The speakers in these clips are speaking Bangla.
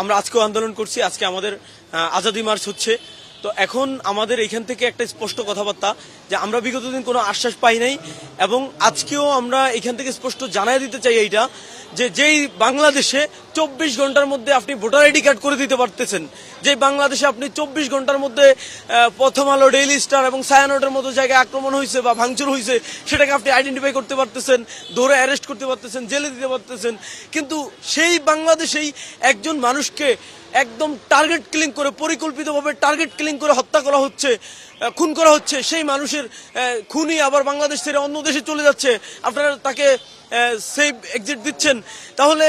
আমরা আজকেও আন্দোলন করছি, আজকে আমাদের আজাদি মার্চ হচ্ছে। তো এখন আমাদের এখান থেকে একটা স্পষ্ট কথাবার্তা যে আমরা বিগত দিন কোনো আশ্বাস পাই নাই, এবং আজকেও আমরা এখান থেকে স্পষ্ট জানাই দিতে চাই এইটা যে যেই বাংলাদেশে 24 ঘন্টার মধ্যে আপনি ভোটার আইডি কার্ড করে দিতে পারতেছেন, যে বাংলাদেশে আপনি 24 ঘন্টার মধ্যে প্রথম আলো, ডেইলি স্টার এবং ছায়ানটের মতো জায়গায় আক্রমণ হয়েছে বা ভাঙচুর হয়েছে সেটাকে আপনি আইডেন্টিফাই করতে পারতেছেন, ধরে অ্যারেস্ট করতে পারতেছেন, জেলে দিতে পারতেছেন। কিন্তু সেই বাংলাদেশেই একজন মানুষকে একদম টার্গেট কিলিং করে, পরিকল্পিতভাবে টার্গেট কিলিং করে হত্যা করা হচ্ছে, খুন করা হচ্ছে। সেই মানুষের খুনি আবার বাংলাদেশ ছেড়ে অন্য দেশে চলে যাচ্ছে, আপনারা তাকে সেফ এক্সিট দিচ্ছেন। তাহলে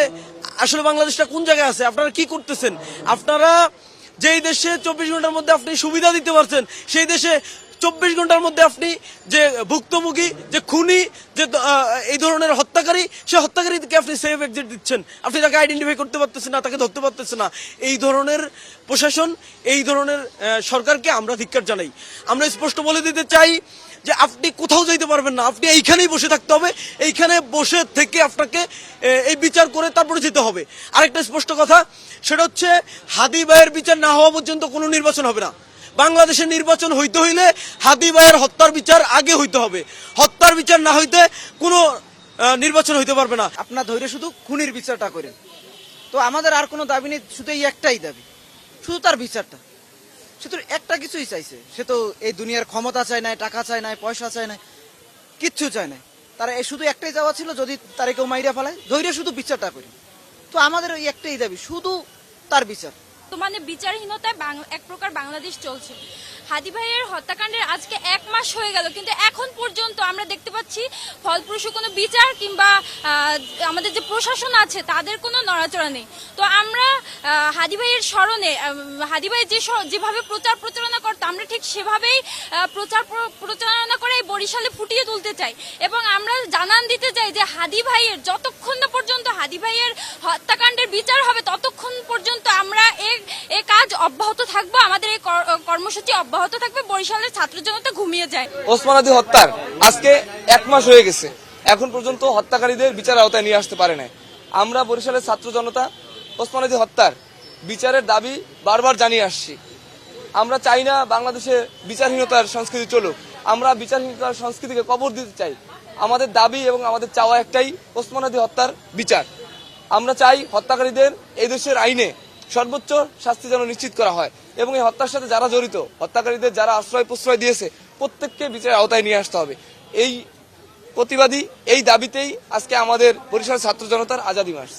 আসলে বাংলাদেশটা কোন জায়গায় আছে? আপনারা কি করতেছেন? আপনারা যেই দেশে 24 ঘন্টার মধ্যে আপনি সুবিধা দিতে পারছেন, সেই দেশে 24 ঘন্টার মধ্যে আপনি যে ভুক্তভোগী, যে খুনি, যে এই ধরনের হত্যাকারী, সে হত্যাকারীকে আপনি সেফ এক্সিট দিচ্ছেন, আপনি তাকে আইডেন্টিফাই করতে পারতেছেন না, তাকে ধরতে পারতেছেন না। এই ধরনের প্রশাসন, এই ধরনের সরকারকে আমরা ধিক্কার জানাই। আমরা স্পষ্ট বলে দিতে চাই যে আপনি কোথাও যাইতে পারবেন না, আপনি এইখানেই বসে থাকতে হবে, এইখানে বসে থেকে আপনাকে এই বিচার করে তারপরে যেতে হবে। আরেকটা স্পষ্ট কথা, সেটা হচ্ছে হাদি ভাইয়ের বিচার না হওয়া পর্যন্ত কোনো নির্বাচন হবে না। বাংলাদেশের নির্বাচন হইতে হইলে হাদি ভাইয়ের হত্যার বিচার আগে হইতে হবে, হত্যার বিচার না হইতে কোনো নির্বাচন হইতে পারবে না। আপনার ধৈর্য শুধু খুনির বিচারটা করেন, তো আমাদের আর কোনো দাবি নেই, শুধু এই একটাই দাবি, শুধু তার বিচারটা। সে তো একটা কিছুই চাইছে, সে তো এই দুনিয়ার ক্ষমতা চায় নাই, টাকা চায় নাই, পয়সা চায় নাই, কিচ্ছু চায় নাই। তারা শুধু একটাই যাওয়া ছিল, যদি তারে কেউ মাইরা ফেলায়, ধৈর্য শুধু বিচারটা করি। তো আমাদের ওই একটাই দাবি, শুধু তার বিচার। বর্তমানে বিচারহীনতায় এক প্রকার বাংলাদেশ চলছে। হাদি ভাইয়ের হত্যাকাণ্ডের আজকে 1 মাস হয়ে গেল, কিন্তু এখন পর্যন্ত আমরা দেখতে পাচ্ছি ফলপ্রসূ কোনো বিচার কিংবা আমাদের যে প্রশাসন আছে তাদের কোনো নড়াচড়া নেই। তো আমরা হাদি ভাইয়ের স্মরণে, হাদি ভাই যেভাবে প্রচার প্রচারণা করতো, আমরা ঠিক সেভাবেই প্রচারণা করে বরিশালে ফুটিয়ে তুলতে চাই। এবং আমরা জানান দিতে চাই যে হাদি ভাইয়ের যতক্ষণ না পর্যন্ত হাদি ভাইয়ের হত্যাকাণ্ডের বিচার হবে, ততক্ষণ পর্যন্ত আমরা এই কাজ অব্যাহত থাকবো, আমাদের এই কর্মসূচি অব্যাহত থাকবে। বরিশালের ছাত্র জনতা ঘুমিয়ে যায়। ওসমান হাদি হত্যার আজকে 1 মাস হয়ে গেছে, এখন পর্যন্ত হত্যাকারীদের বিচার আওতায় নিয়ে আসতে পারে নাই। আমরা বরিশালের ছাত্র জনতা ওসমান হাদি হত্যার বিচারের দাবি বারবার জানিয়ে আসছি। আমরা চাই না বাংলাদেশে বিচারহীনতার সংস্কৃতি চলুক, আমরা বিচারহীনতার সংস্কৃতিকে কবর দিতে চাই। আমাদের দাবি এবং আমাদের চাওয়া একটাই, ওসমান হাদি হত্যার বিচার। আমরা চাই হত্যাকারীদের এই দেশের আইনে সর্বোচ্চ শাস্তি যেন নিশ্চিত করা হয়, এবং এই হত্যার সাথে যারা জড়িত, হত্যাকারীদের যারা আশ্রয় প্রশ্রয় দিয়েছে, প্রত্যেককে বিচারের আওতায় নিয়ে আসতে হবে। এই প্রতিবাদী, এই দাবিতেই আজকে আমাদের বরিশাল ছাত্র জনতার আজাদি মার্চ।